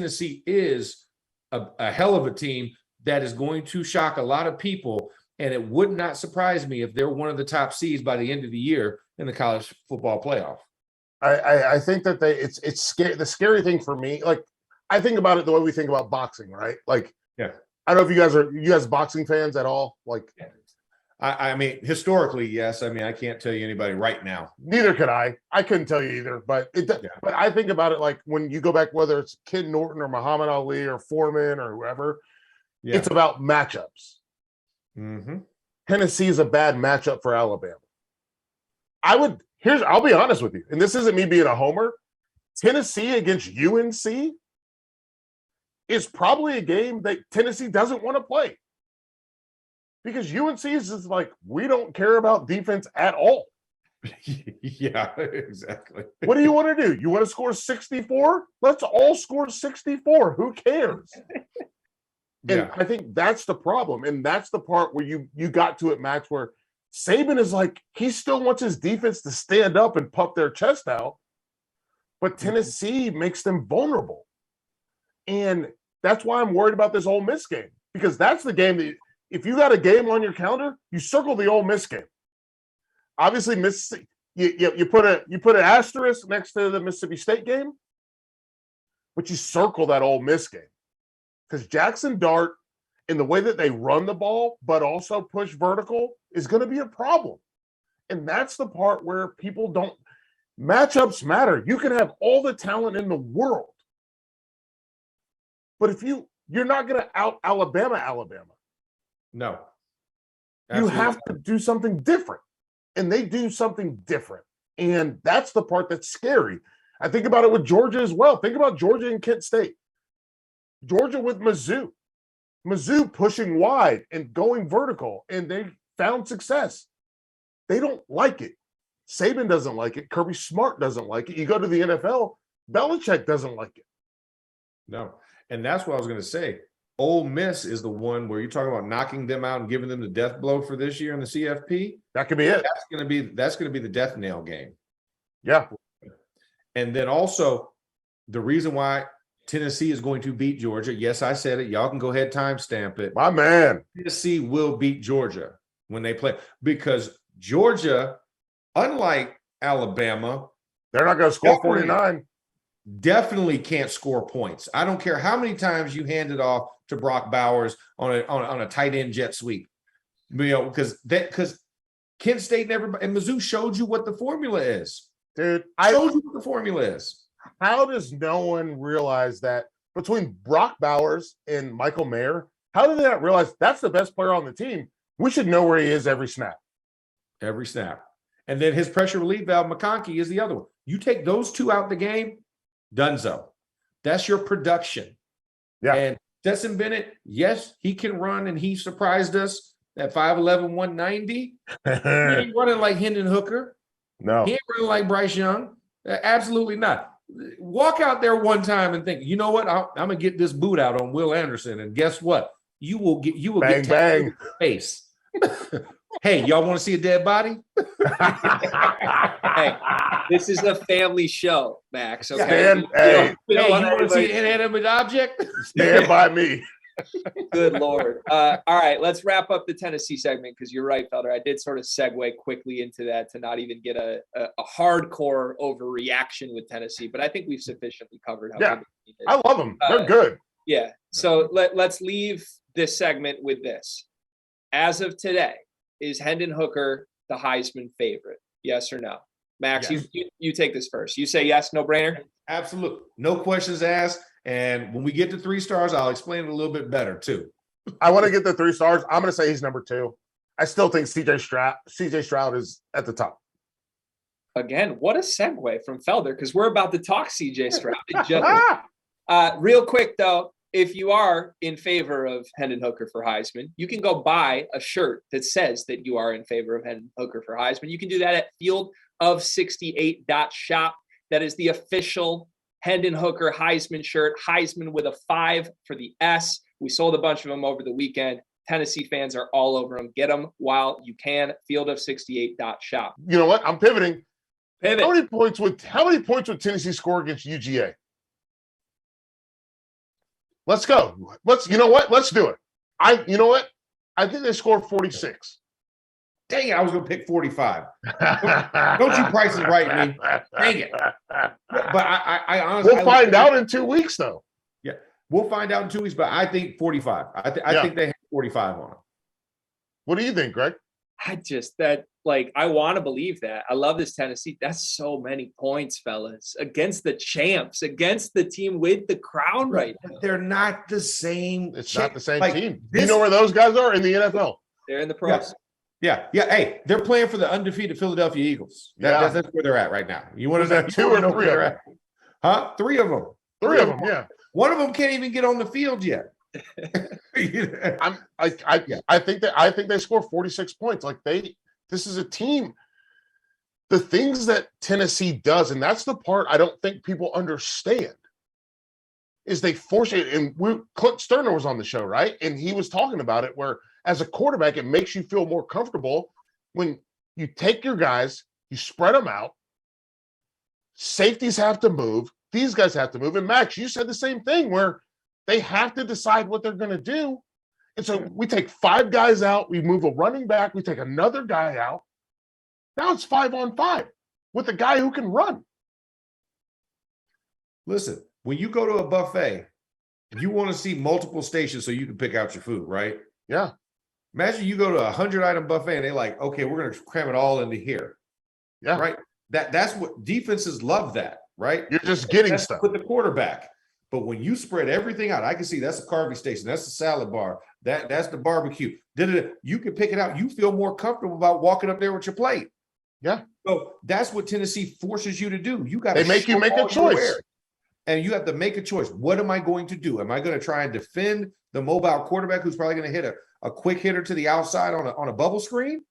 Tennessee is a hell of a team that is going to shock a lot of people. And it would not surprise me if they're one of the top seeds by the end of the year in the college football playoff. I think that it's scary. The scary thing for me, like I think about it the way we think about boxing, right? Like, yeah, I don't know if you guys boxing fans at all. Like, I mean, historically, yes. I mean, I can't tell you anybody right now. Neither could I. I couldn't tell you either. But but I think about it like when you go back, whether it's Kid Norton or Muhammad Ali or Foreman or whoever, it's about matchups. Mm-hmm. Tennessee is a bad matchup for Alabama. I'll be honest with you, and this isn't me being a homer. Tennessee against UNC is probably a game that Tennessee doesn't want to play. Because UNC is just like, we don't care about defense at all. Yeah, exactly. What do you want to do? You want to score 64? Let's all score 64. Who cares? And I think that's the problem. And that's the part where you got to it, Max, where Saban is like, he still wants his defense to stand up and puff their chest out. But Tennessee makes them vulnerable. And that's why I'm worried about this Ole Miss game. Because that's the game that, if you got a game on your calendar, you circle the Ole Miss game. Obviously, Mississippi, you put an asterisk next to the Mississippi State game, but you circle that Ole Miss game. Because Jackson Dart, in the way that they run the ball, but also push vertical, is going to be a problem. And that's the part where people don't – matchups matter. You can have all the talent in the world. But if you're not going to out Alabama. No. Absolutely. You have to do something different. And they do something different. And that's the part that's scary. I think about it with Georgia as well. Think about Georgia and Kent State. Georgia with Mizzou. Mizzou pushing wide and going vertical, and they found success. They don't like it. Saban doesn't like it. Kirby Smart doesn't like it. You go to the NFL, Belichick doesn't like it. No. And that's what I was going to say. Ole Miss is the one where you're talking about knocking them out and giving them the death blow for this year in the CFP. That could be it. That's going to be the death nail game. Yeah. And then also the reason why Tennessee is going to beat Georgia. Yes, I said it. Y'all can go ahead, timestamp it. My man. Tennessee will beat Georgia when they play because Georgia, unlike Alabama, they're not going to score 49. Definitely can't score points. I don't care how many times you hand it off to Brock Bowers on a tight end jet sweep. You know, because Kent State and Mizzou showed you what the formula is. Dude, I showed you what the formula is. How does no one realize that between Brock Bowers and Michael Mayer, how do they not realize that's the best player on the team? We should know where he is every snap. Every snap. And then his pressure relief valve, McConkey, is the other one. You take those two out the game, donezo. That's your production. Yeah. And Stetson Bennett, yes, he can run, and he surprised us at 5'11", 190. He ain't running like Hendon Hooker. No. He ain't running like Bryce Young. Absolutely not. Walk out there one time and think, you know what? I'm gonna get this boot out on Will Anderson, and guess what? You will bang, get bang. In the face. Hey, y'all want to see a dead body? Hey, this is a family show, Max. Okay? Hey, you want to see an inanimate object? Stand by me. Good Lord. All right, let's wrap up the Tennessee segment because you're right, Felder. I did sort of segue quickly into that to not even get a hardcore overreaction with Tennessee, but I think we've sufficiently covered how good the team is. I love them. They're good. Yeah. So let's leave this segment with this. As of today, is Hendon Hooker the Heisman favorite? Yes or no? Max, yes. You take this first. You say yes, no brainer? Absolutely. No questions asked. And when we get to 3 stars, I'll explain it a little bit better too. I want to get the 3 stars. I'm going to say he's number 2. I still think CJ Stroud is at the top. Again, what a segue from Felder because we're about to talk CJ Stroud. Real quick, though, if you are in favor of Hendon Hooker for Heisman, you can go buy a shirt that says that you are in favor of Hendon Hooker for Heisman. You can do that at fieldof68.shop. That is the official Hendon Hooker Heisman shirt, Heisman with a 5 for the S. We sold a bunch of them over the weekend. Tennessee fans are all over them. Get them while you can. Fieldof68.shop. You know what? I'm pivoting. Pivot. How many points would Tennessee score against UGA? Let's go. You know what? Let's do it. You know what? I think they scored 46. Dang it, I was going to pick 45. Don't you price it right, me. Dang it. But I honestly. We'll find out in 2 weeks, though. Yeah, we'll find out in 2 weeks, but I think 45. I think they have 45 on them. What do you think, Greg? I want to believe that. I love this Tennessee. That's so many points, fellas, against the champs, against the team with the crown right now. They're not the same. It's not the same like, team. You know where those guys are in the NFL? They're in the pros. Yeah. Hey, they're playing for the undefeated Philadelphia Eagles. That's where they're at right now. You want to know 2 or 3 of them? Huh? 3 of them. 3 of them, yeah. One of them can't even get on the field yet. I think they score 46 points. This is a team. The things that Tennessee does, and that's the part I don't think people understand, is they force it. And Clint Sterner was on the show, right? And he was talking about it where as a quarterback, it makes you feel more comfortable when you take your guys, you spread them out. Safeties have to move. These guys have to move. And Max, you said the same thing where they have to decide what they're going to do. And so we take 5 guys out. We move a running back. We take another guy out. Now it's 5-on-5 with a guy who can run. Listen, when you go to a buffet, you want to see multiple stations so you can pick out your food, right? Yeah. Imagine you go to a 100-item buffet and they're like, okay, we're going to cram it all into here. Yeah. Right. That's what defenses love that, right? You're just getting stuff with the quarterback. But when you spread everything out, I can see that's a carving station. That's a salad bar. That's the barbecue. You can pick it out. You feel more comfortable about walking up there with your plate. Yeah. So that's what Tennessee forces you to do. They make you make a choice. And you have to make a choice. What am I going to do? Am I going to try and defend the mobile quarterback who's probably going to hit a quick hitter to the outside on a bubble screen?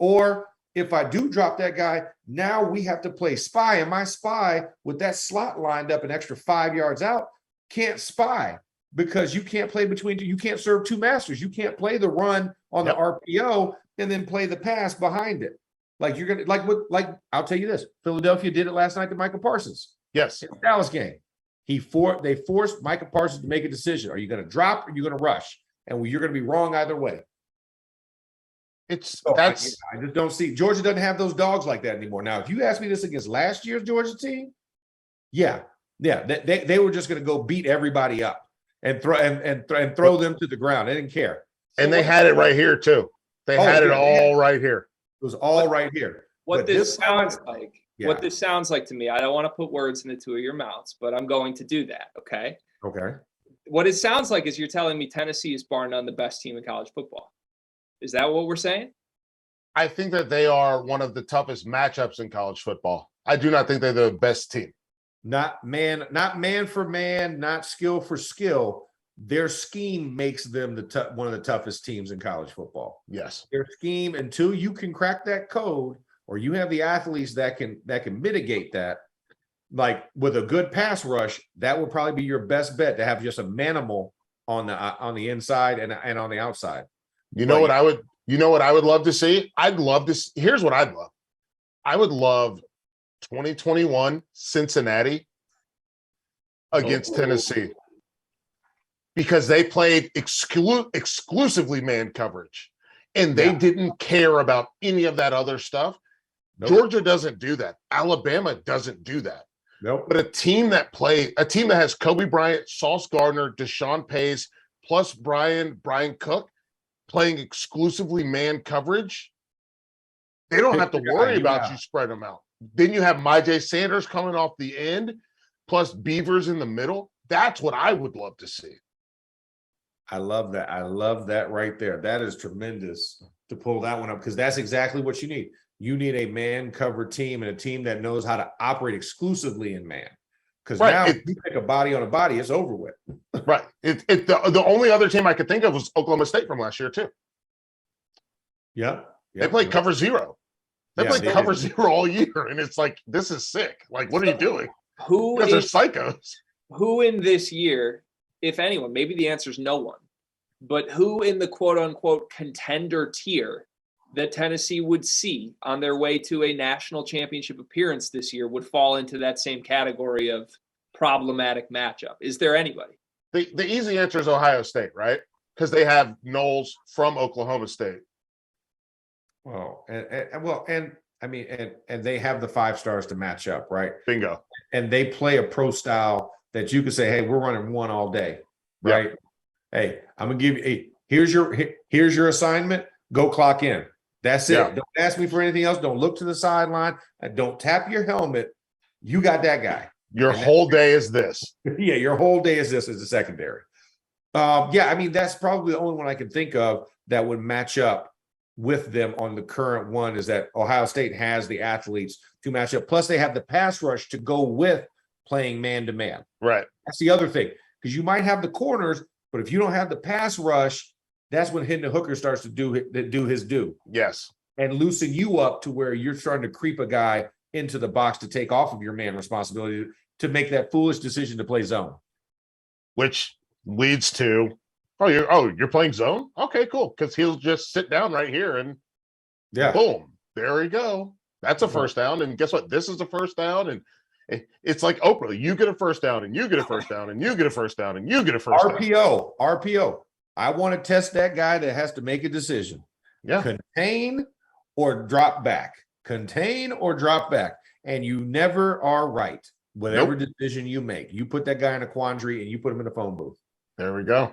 Or if I do drop that guy, now we have to play spy. And my spy, with that slot lined up an extra 5 yards out, can't spy because you can't play you can't serve 2 masters. You can't play the run on the RPO and then play the pass behind it. You're gonna I'll tell you this. Philadelphia did it last night to Micah Parsons. Yes. In the Dallas game. They forced Micah Parsons to make a decision. Are you going to drop or are you going to rush? And you're going to be wrong either way. I just don't see Georgia doesn't have those dogs like that anymore. Now, if you ask me this against last year's Georgia team, they were just going to go beat everybody up and throw them to the ground. They didn't care. And they had it right here too. They had it all right here. It was all right here. What this sounds like to me, I don't want to put words in the 2 of your mouths, but I'm going to do that. Okay. Okay. What it sounds like is you're telling me Tennessee is bar none the best team in college football. Is that what we're saying? I think that they are one of the toughest matchups in college football. I do not think they're the best team. Not man for man, not skill for skill. Their scheme makes them one of the toughest teams in college football. Yes. Their scheme, until you can crack that code or you have the athletes that can mitigate that, like with a good pass rush, that would probably be your best bet to have just a manimal on the inside and on the outside. You know what I would love to see? Here's what I'd love. I would love 2021 Cincinnati against Tennessee because they played exclusively man coverage and they didn't care about any of that other stuff. Nope. Georgia doesn't do that. Alabama doesn't do that. Nope. But a team that has Kobe Bryant, Sauce Gardner, Deshaun Pace, plus Brian Cook playing exclusively man coverage, they don't have to worry about you spread them out. Then you have Myjai Sanders coming off the end, plus Beavers in the middle. That's what I would love to see. I love that. I love that right there. That is tremendous to pull that one up because that's exactly what you need. You need a man covered team and a team that knows how to operate exclusively in man. Because now if you pick a body on a body, it's over with. Right. The only other team I could think of was Oklahoma State from last year too. Yeah. They played cover zero. They played cover zero all year, and it's like, this is sick. Like, what are you doing? Because they're psychos. Who in this year, if anyone, maybe the answer is no one, but who in the quote unquote contender tier that Tennessee would see on their way to a national championship appearance this year would fall into that same category of problematic matchup? Is there anybody? The easy answer is Ohio State, right? Because they have Knowles from Oklahoma State. Well, and I mean, and they have the 5 stars to match up, right? Bingo. And they play a pro style that you can say, hey, we're running one all day, right? Hey, I'm gonna give you. Hey, here's your assignment. Go clock in. That's it. Yeah. Don't ask me for anything else. Don't look to the sideline. Don't tap your helmet. You got that guy. Your whole day is this. Yeah, your whole day is this as a secondary. Yeah, I mean, that's probably the only one I can think of that would match up with them on the current one, is that Ohio State has the athletes to match up. Plus, they have the pass rush to go with playing man-to-man. Right. That's the other thing, because you might have the corners, but if you don't have the pass rush, that's when Hendon Hooker starts to do his due. Yes. And loosen you up to where you're starting to creep a guy into the box to take off of your man responsibility to make that foolish decision to play zone. Which leads to, you're playing zone? Okay, cool. Because he'll just sit down right here and boom, there we go. That's a first down. And guess what? This is a first down. And it's like Oprah. You get a first down, and you get a first down, and you get a first down, and you get a first down. RPO. I want to test that guy that has to make a decision. Yeah. Contain or drop back. Contain or drop back. And you never are right. Whatever decision you make, you put that guy in a quandary and you put him in a phone booth. There we go.